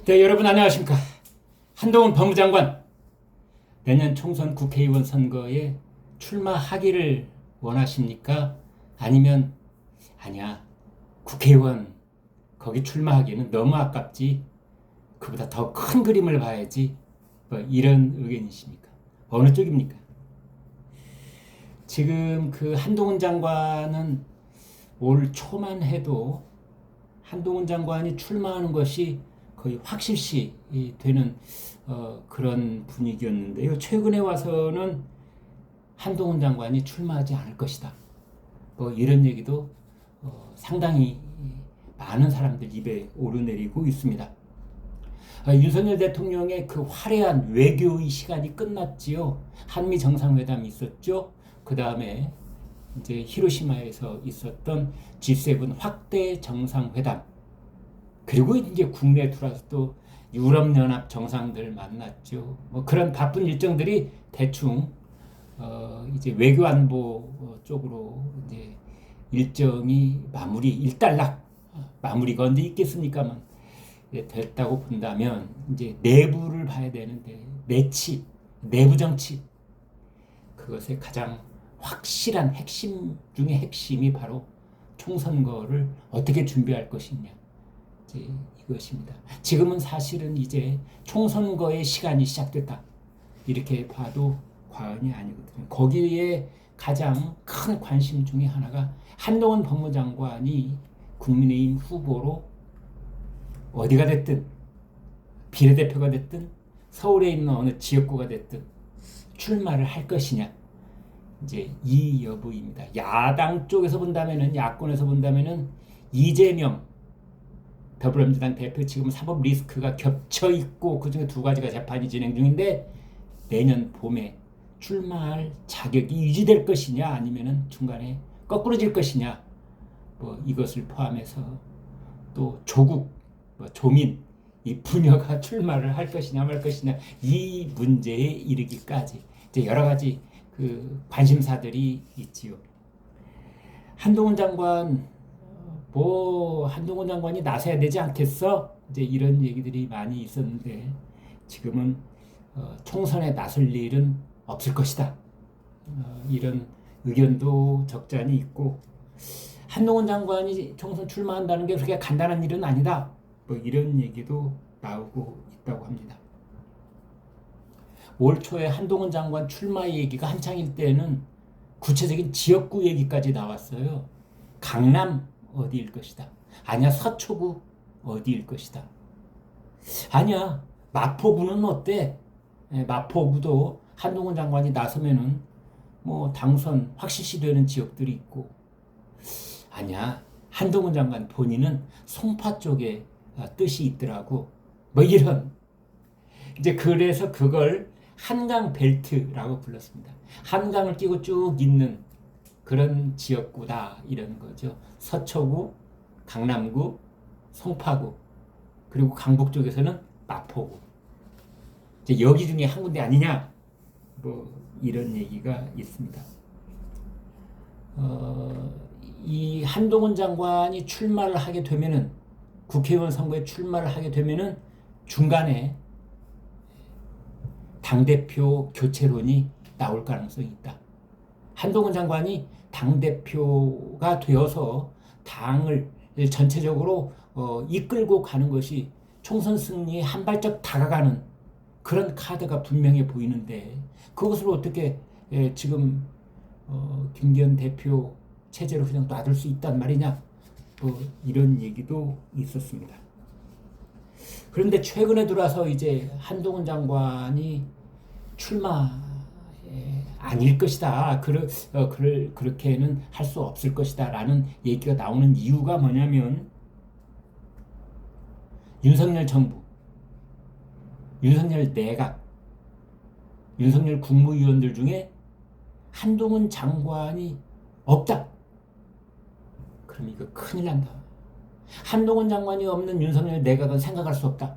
네, 여러분 안녕하십니까. 한동훈 법무장관 내년 총선 국회의원 선거에 출마하기를 원하십니까? 아니면 아니야, 국회의원 거기 출마하기는 너무 아깝지, 그보다 더 큰 그림을 봐야지, 뭐 이런 의견이십니까? 어느 쪽입니까? 지금 그 한동훈 장관은 올 초만 해도 한동훈 장관이 출마하는 것이 거의 확실시 되는 그런 분위기였는데요. 최근에 와서는 한동훈 장관이 출마하지 않을 것이다, 뭐 이런 얘기도 상당히 많은 사람들 입에 오르내리고 있습니다. 윤석열 대통령의 그 화려한 외교의 시간이 끝났지요. 한미 정상회담이 있었죠. 그 다음에 이제 히로시마에서 있었던 G7 확대 정상회담, 그리고 이제 국내에 들어와서 또 유럽연합 정상들 만났죠. 뭐 그런 바쁜 일정들이 대충 이제 외교안보 쪽으로 이제 일정이 일단락 마무리가 언제 있겠습니까만 됐다고 본다면 이제 내부를 봐야 되는데, 내부 정치, 그것의 가장 확실한 핵심 중에 핵심이 바로 총선거를 어떻게 준비할 것이냐, 이것입니다. 지금은 사실은 이제 총선거의 시간이 시작됐다, 이렇게 봐도 과언이 아니거든요. 거기에 가장 큰 관심 중에 하나가 한동훈 법무장관이 국민의힘 후보로 어디가 됐든, 비례대표가 됐든 서울에 있는 어느 지역구가 됐든 출마를 할 것이냐, 이제 이 여부입니다. 야당 쪽에서 본다면은, 야권에서 본다면은 이재명 더불어민주당 대표 지금 사법 리스크가 겹쳐 있고 그중에 두 가지가 재판이 진행 중인데, 내년 봄에 출마할 자격이 유지될 것이냐 아니면은 중간에 거꾸로질 것이냐, 뭐 이것을 포함해서 또 조국, 조민 이 부녀가 출마를 할 것이냐 말 것이냐, 이 문제에 이르기까지 이제 여러 가지 그 관심사들이 있지요. 한동훈 장관이 나서야 되지 않겠어? 이제 이런 얘기들이 많이 있었는데, 지금은 총선에 나설 일은 없을 것이다, 이런 의견도 적잖이 있고, 한동훈 장관이 총선 출마한다는 게 그렇게 간단한 일은 아니다, 뭐 이런 얘기도 나오고 있다고 합니다. 올 초에 한동훈 장관 출마 얘기가 한창일 때는 구체적인 지역구 얘기까지 나왔어요. 강남 어디일 것이다, 아니야 서초구 어디일 것이다, 아니야 마포구는 어때, 마포구도 한동훈 장관이 나서면은 뭐 당선 확실시 되는 지역들이 있고, 아니야 한동훈 장관 본인은 송파 쪽에 뜻이 있더라고, 뭐 이런, 이제 그래서 그걸 한강 벨트라고 불렀습니다. 한강을 끼고 쭉 있는 그런 지역구다, 이런 거죠. 서초구, 강남구, 송파구, 그리고 강북 쪽에서는 마포구, 이제 여기 중에 한 군데 아니냐, 뭐 이런 얘기가 있습니다. 이 한동훈 장관이 출마를 하게 되면은, 국회의원 선거에 출마를 하게 되면은 중간에 당대표 교체론이 나올 가능성이 있다. 한동훈 장관이 당대표가 되어서 당을 전체적으로 이끌고 가는 것이 총선 승리에 한 발짝 다가가는 그런 카드가 분명해 보이는데, 그것을 어떻게 지금 김기현 대표 체제로 그냥 놔둘 수 있단 말이냐, 뭐 이런 얘기도 있었습니다. 그런데 최근에 들어와서 이제 한동훈 장관이 출마 아닐 것이다, 그렇게는 할 수 없을 것이다 라는 얘기가 나오는 이유가 뭐냐면, 윤석열 정부, 윤석열 내각, 윤석열 국무위원들 중에 한동훈 장관이 없다, 그럼 이거 큰일 난다. 한동훈 장관이 없는 윤석열 내각은 생각할 수 없다.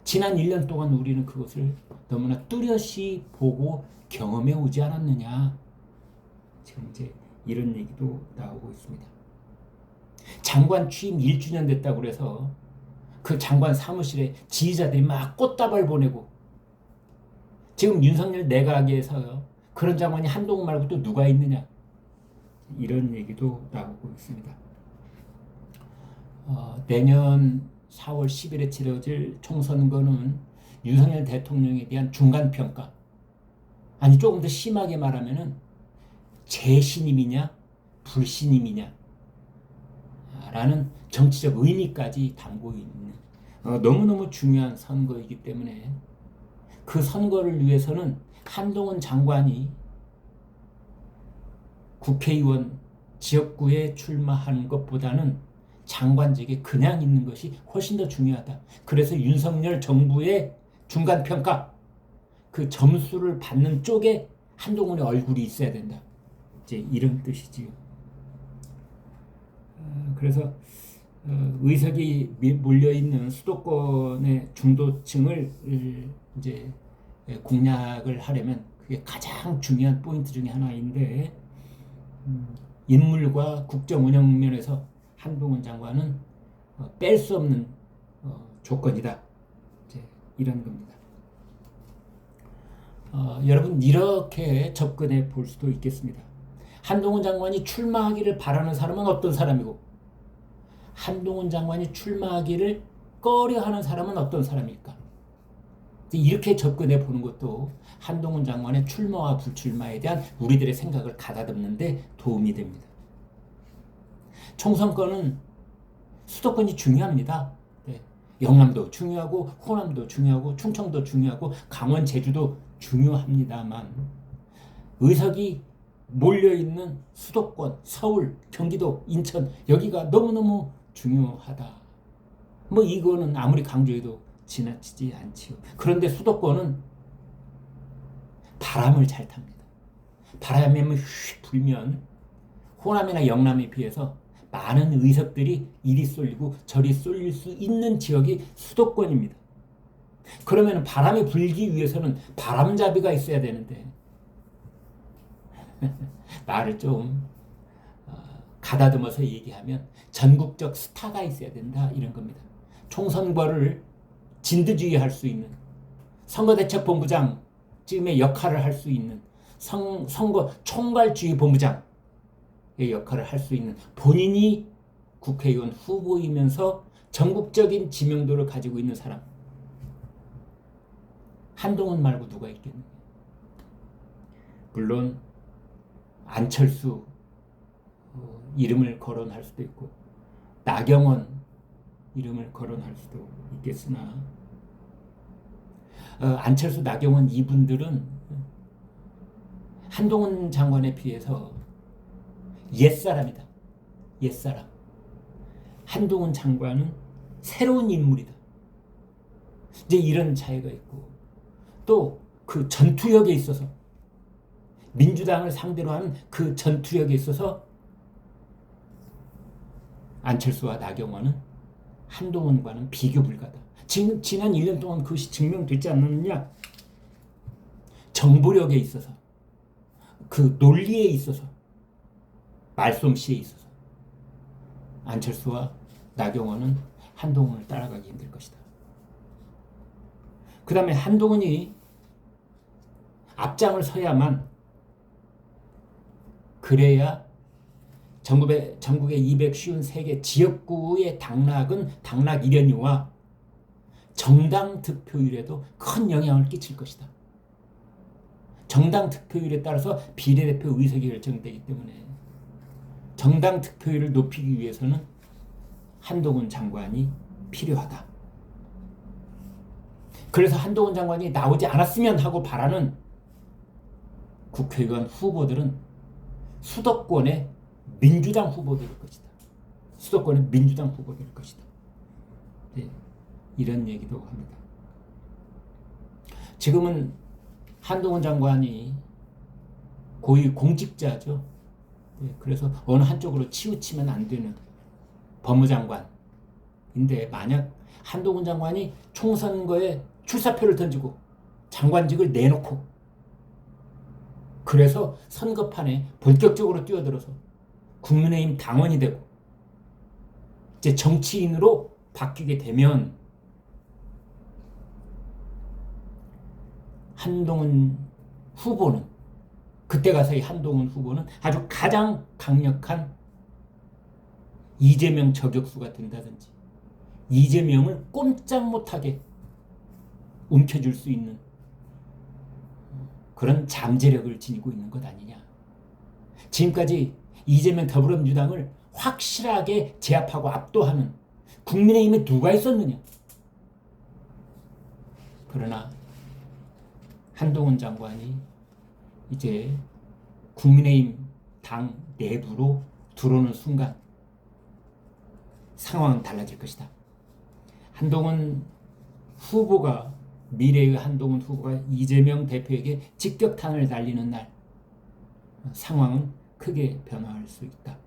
지난 1년 동안 우리는 그것을 너무나 뚜렷이 보고 경험해 오지 않았느냐, 지금 이제 이런 얘기도 나오고 있습니다. 장관 취임 1주년 됐다고 그래서 그 장관 사무실에 지휘자들이 막 꽃다발 보내고 지금 윤석열 내각에서요. 그런 장관이 한동훈 말고 또 누가 있느냐. 이런 얘기도 나오고 있습니다. 내년 4월 10일에 치러질 총선거는 윤석열 대통령에 대한 중간평가, 아니 조금 더 심하게 말하면은 재신임이냐 불신임이냐 라는 정치적 의미까지 담고 있는 너무너무 중요한 선거이기 때문에 그 선거를 위해서는 한동훈 장관이 국회의원 지역구에 출마하는 것보다는 장관직에 그냥 있는 것이 훨씬 더 중요하다. 그래서 윤석열 정부의 중간평가, 그 점수를 받는 쪽에 한동훈의 얼굴이 있어야 된다. 이제 이런 뜻이지요. 그래서 의석이 몰려있는 수도권의 중도층을 이제 공략을 하려면 그게 가장 중요한 포인트 중에 하나인데 인물과 국정 운영 면에서 한동훈 장관은 뺄 수 없는 조건이다. 이제 이런 겁니다. 여러분 이렇게 접근해 볼 수도 있겠습니다. 한동훈 장관이 출마하기를 바라는 사람은 어떤 사람이고 한동훈 장관이 출마하기를 꺼려하는 사람은 어떤 사람일까? 이렇게 접근해 보는 것도 한동훈 장관의 출마와 불출마에 대한 우리들의 생각을 가다듬는 데 도움이 됩니다. 총선권은 수도권이 중요합니다. 네. 영남도 중요하고 호남도 중요하고 충청도 중요하고 강원 제주도 중요합니다만 의석이 몰려있는 수도권 서울 경기도 인천 여기가 너무너무 중요하다. 뭐 이거는 아무리 강조해도 지나치지 않지요. 그런데 수도권은 바람을 잘 탑니다. 바람이 휙 불면 호남이나 영남에 비해서 많은 의석들이 이리 쏠리고 저리 쏠릴 수 있는 지역이 수도권입니다. 그러면 바람이 불기 위해서는 바람잡이가 있어야 되는데 말을 좀 가다듬어서 얘기하면 전국적 스타가 있어야 된다 이런 겁니다. 총선거를 진두지휘할 수 있는 선거대책본부장쯤의 역할을 할 수 있는 선거 총괄주의본부장의 역할을 할 수 있는 본인이 국회의원 후보이면서 전국적인 지명도를 가지고 있는 사람 한동훈 말고 누가 있겠느냐. 물론 안철수 이름을 거론할 수도 있고 나경원 이름을 거론할 수도 있겠으나 안철수, 나경원 이분들은 한동훈 장관에 비해서 옛사람이다. 옛사람. 한동훈 장관은 새로운 인물이다. 이제 이런 차이가 있고 또 그 전투력에 있어서 민주당을 상대로 하는 그 전투력에 있어서 안철수와 나경원은 한동훈과는 비교 불가다. 지난 1년 동안 그것이 증명되지 않느냐? 정보력에 있어서, 그 논리에 있어서, 말솜씨에 있어서 안철수와 나경원은 한동훈을 따라가기 힘들 것이다. 그 다음에 한동훈이 앞장을 서야만 그래야 전국의 253개 지역구의 당락은 당락 일연이와 정당 득표율에도 큰 영향을 끼칠 것이다. 정당 득표율에 따라서 비례대표 의석이 결정되기 때문에 정당 득표율을 높이기 위해서는 한동훈 장관이 필요하다. 그래서 한동훈 장관이 나오지 않았으면 하고 바라는 국회의원 후보들은 수도권의 민주당 후보들일 것이다. 수도권의 민주당 후보들일 것이다. 네, 이런 얘기도 합니다. 지금은 한동훈 장관이 고위 공직자죠. 네, 그래서 어느 한쪽으로 치우치면 안 되는 법무장관인데 만약 한동훈 장관이 총선거에 출사표를 던지고 장관직을 내놓고 그래서 선거판에 본격적으로 뛰어들어서 국민의힘 당원이 되고 이제 정치인으로 바뀌게 되면 한동훈 후보는, 그때 가서의 한동훈 후보는 아주 가장 강력한 이재명 저격수가 된다든지 이재명을 꼼짝 못하게 움켜쥘 수 있는 그런 잠재력을 지니고 있는 것 아니냐. 지금까지 이재명 더불어민주당을 확실하게 제압하고 압도하는 국민의힘에 누가 있었느냐. 그러나 한동훈 장관이 이제 국민의힘 당 내부로 들어오는 순간 상황은 달라질 것이다. 한동훈 후보가, 미래의 한동훈 후보가 이재명 대표에게 직격탄을 날리는 날 상황은 크게 변화할 수 있다.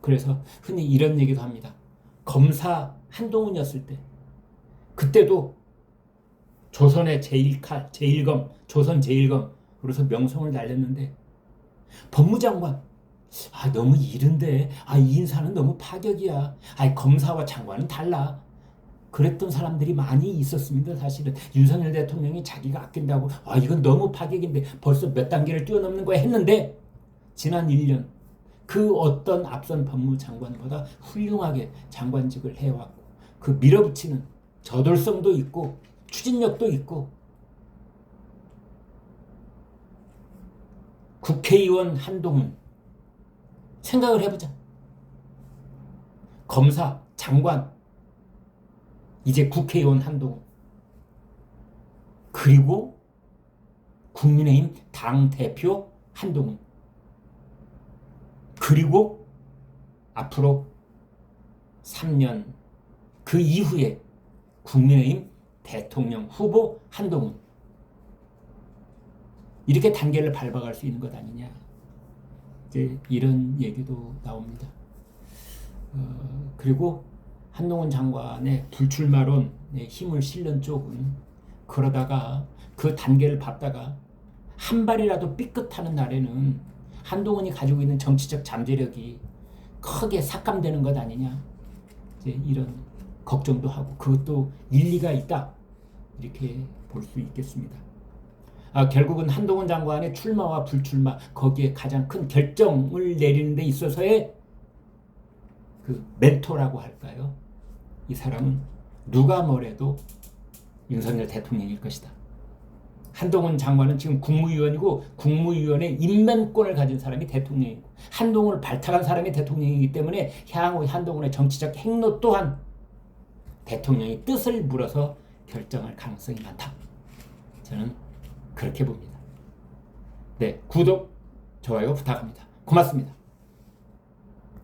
그래서 흔히 이런 얘기도 합니다. 검사 한동훈이었을 때, 그때도 조선의 제1칼, 제1검, 조선 제1검, 그래서 명성을 날렸는데 법무장관, 너무 이른데, 이 인사는 너무 파격이야. 검사와 장관은 달라. 그랬던 사람들이 많이 있었습니다. 사실은 윤석열 대통령이 자기가 아낀다고 이건 너무 파격인데 벌써 몇 단계를 뛰어넘는 거야 했는데, 지난 1년 그 어떤 앞선 법무장관보다 훌륭하게 장관직을 해왔고, 그 밀어붙이는 저돌성도 있고 추진력도 있고, 국회의원 한동훈 생각을 해보자. 검사, 장관, 이제 국회의원 한동훈, 그리고 국민의힘 당대표 한동훈, 그리고 앞으로 3년 그 이후에 국민의힘 대통령 후보 한동훈, 이렇게 단계를 밟아갈 수 있는 것 아니냐. 이제 이런 얘기도 나옵니다. 그리고 한동훈 장관의 불출마론에 힘을 실는 쪽은 그러다가 그 단계를 밟다가 한 발이라도 삐끗하는 날에는 한동훈이 가지고 있는 정치적 잠재력이 크게 삭감되는 것 아니냐. 이제 이런 걱정도 하고, 그것도 일리가 있다, 이렇게 볼 수 있겠습니다. 결국은 한동훈 장관의 출마와 불출마, 거기에 가장 큰 결정을 내리는 데 있어서의 그 멘토라고 할까요? 이 사람은 누가 뭐래도 윤석열 대통령일 것이다. 한동훈 장관은 지금 국무위원이고 국무위원의 임명권을 가진 사람이 대통령이고, 한동훈을 발탁한 사람이 대통령이기 때문에 향후 한동훈의 정치적 행로 또한 대통령의 뜻을 물어서 결정할 가능성이 많다. 저는 그렇게 봅니다. 네, 구독, 좋아요 부탁합니다. 고맙습니다.